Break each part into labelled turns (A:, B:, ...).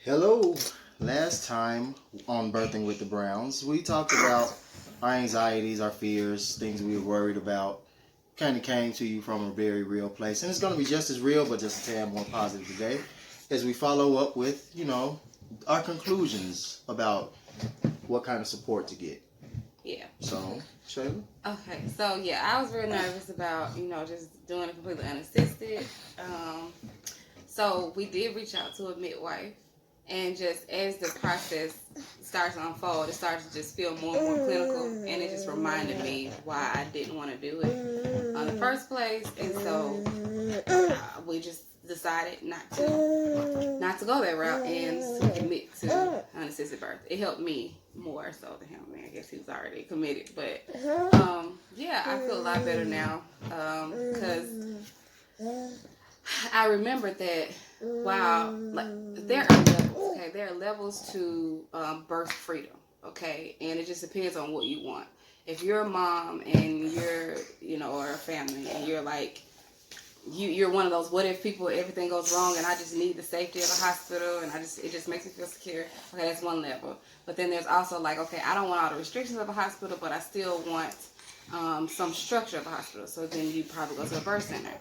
A: Hello. Last time on Birthing with the Browns, we talked about our anxieties, our fears, things we were worried about. Kind of came to you from a very real place. And it's going to be just as real, but just a tad more positive today as we follow up with, our conclusions about what kind of support to get.
B: Yeah.
A: So, Shayla?
B: Okay. So, I was very nervous about, just doing it completely unassisted. So, we did reach out to a midwife. And just as the process starts to unfold, it starts to just feel more and more clinical. And it just reminded me why I didn't want to do it in the first place. And so we just decided not to go that route and to commit to unassisted birth. It helped me more so than him. I mean, I guess he was already committed. But I feel a lot better now because I remembered that, wow, like there are levels, okay? There are levels to birth freedom, okay? And it just depends on what you want. If you're a mom and you're, or a family, and you're like, you're one of those what if people, everything goes wrong and I just need the safety of a hospital and it just makes me feel secure. Okay, that's one level. But then there's also like, okay, I don't want all the restrictions of a hospital, but I still want some structure of a hospital. So then you probably go to a birth center.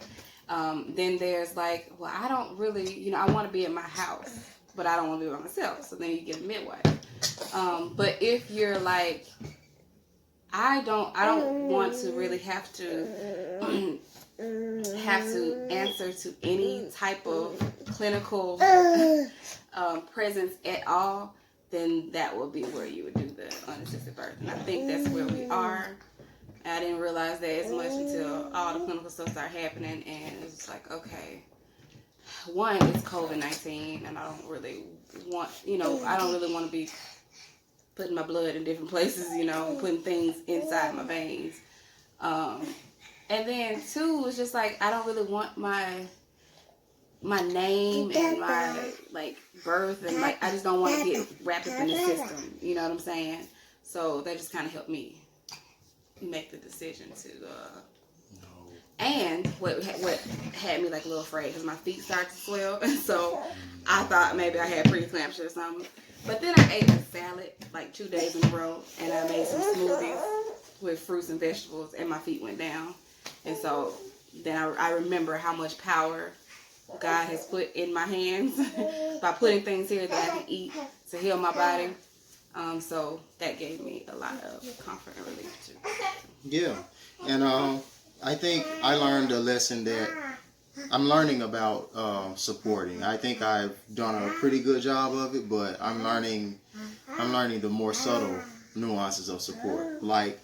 B: Then there's like, well, I don't really, I want to be at my house, but I don't want to be by myself. So then you get a midwife. But if you're like, I don't want to really have to answer to any type of clinical presence at all, then that would be where you would do the unassisted birth. And I think that's where we are. I didn't realize that as much until all the clinical stuff started happening, and it was like, okay, one, it's COVID-19, and I don't really want, to be putting my blood in different places, putting things inside my veins. And then two, it's just like, I don't really want my name and my, birth, and, I just don't want to get wrapped up in the system, you know what I'm saying? So that just kind of helped me make the decision to and what had me like a little afraid because my feet started to swell, and so I thought maybe I had preeclampsia or something. But then I ate a salad like 2 days in a row, and I made some smoothies with fruits and vegetables, and my feet went down. And so then I remember how much power God has put in my hands by putting things here that I can eat to heal my body. So that gave me a lot of comfort and relief too.
A: Yeah, and I think I learned a lesson that I'm learning about supporting. I think I've done a pretty good job of it, but I'm learning the more subtle nuances of support. Like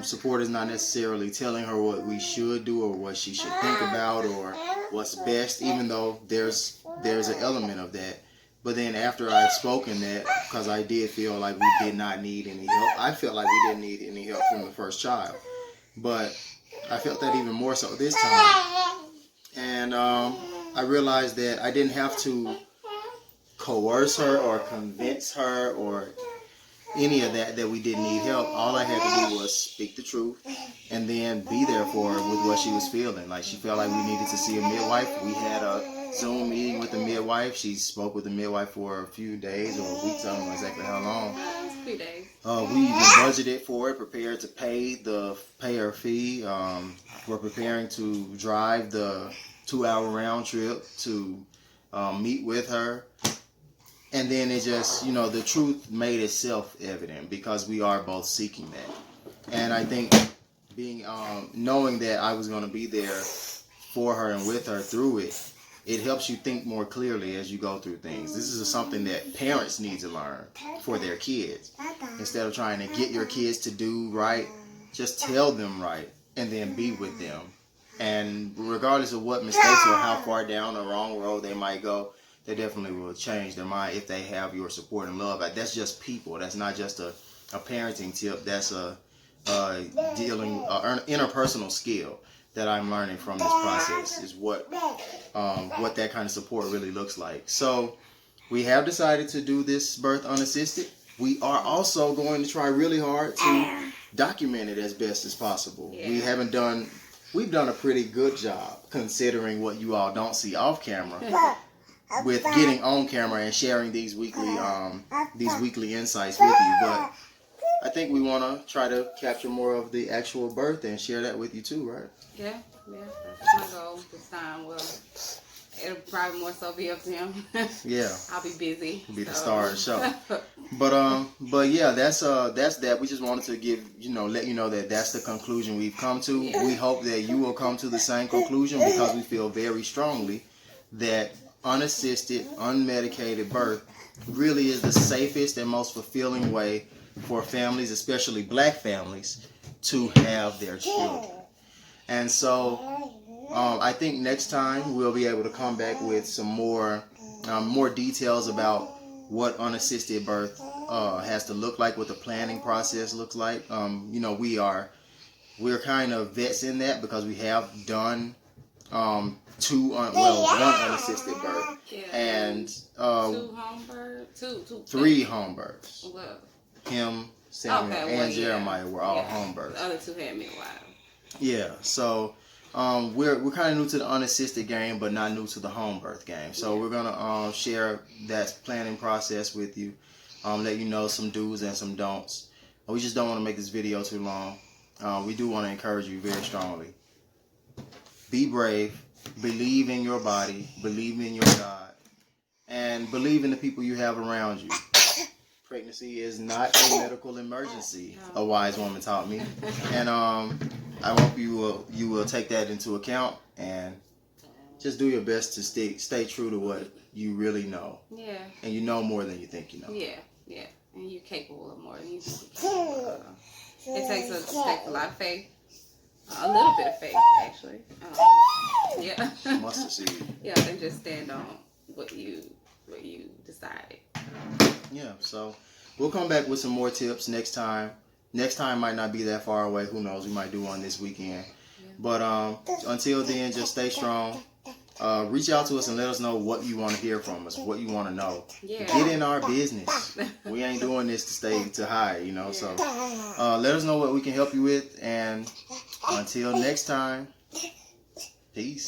A: support is not necessarily telling her what we should do or what she should think about or what's best, even though there's an element of that. But then after I've spoken that, because I did feel like we did not need any help. I felt like we didn't need any help from the first child. But I felt that even more so this time. And I realized that I didn't have to coerce her or convince her or any of that we didn't need help. All I had to do was speak the truth and then be there for her with what she was feeling. Like she felt like we needed to see a midwife. We had a Zoom meeting with the midwife. She spoke with the midwife for a few days or weeks. I don't know exactly how long.
B: It was 3 days.
A: We even budgeted for it, prepared to pay her fee. We're preparing to drive the 2-hour round trip to meet with her. And then it just, the truth made itself evident because we are both seeking that. And I think knowing that I was going to be there for her and with her through it, it helps you think more clearly as you go through things. This is something that parents need to learn for their kids. Instead of trying to get your kids to do right, just tell them right and then be with them. And regardless of what mistakes or how far down the wrong road they might go, they definitely will change their mind if they have your support and love. That's just people. That's not just a parenting tip. That's a interpersonal skill that I'm learning from this process is what that kind of support really looks like. So we have decided to do this birth unassisted. We are also going to try really hard to document it as best as possible. Yeah. We've done a pretty good job considering what you all don't see off camera with getting on camera and sharing these weekly insights with you. But I think we want to try to capture more of the actual birth and share that with you too, right?
B: Yeah, that's my goal this time. Well, it'll probably more so be up to him.
A: Yeah,
B: I'll be busy.
A: Be the star of the show. But yeah, that's that. We just wanted to let you know that that's the conclusion we've come to.
B: Yeah.
A: We hope that you will come to the same conclusion, because we feel very strongly that unassisted, unmedicated birth really is the safest and most fulfilling way for families, especially black families, to have their children. And so I think next time we'll be able to come back with some more details about what unassisted birth has to look like, what the planning process looks like. We're kind of vets in that, because we have done one unassisted birth, and three home births.
B: Well,
A: Him, Samuel, and Jeremiah were all home births.
B: The other two had me a while.
A: Yeah, so we're kind of new to the unassisted game, but not new to the home birth game. So we're gonna share that planning process with you, let you know some do's and some don'ts. We just don't want to make this video too long. We do want to encourage you very strongly. Be brave, believe in your body, believe in your God, and believe in the people you have around you. Pregnancy is not a medical emergency, a wise woman taught me. And I hope you will take that into account and just do your best to stay true to what you really know.
B: Yeah.
A: And you know more than you think you know.
B: Yeah. And you're capable of more than you think you're capable of. It takes a lot of faith. A little bit of faith, actually. Yeah.
A: Mustard seed.
B: Yeah, and just stand on what you decided.
A: Yeah, so we'll come back with some more tips next time. Next time might not be that far away. Who knows? We might do one this weekend.
B: Yeah.
A: But until then, just stay strong. Reach out to us and let us know what you want to hear from us, what you want to know.
B: Yeah.
A: Get in our business. We ain't doing this to hide, So let us know what we can help you with. And until next time, peace.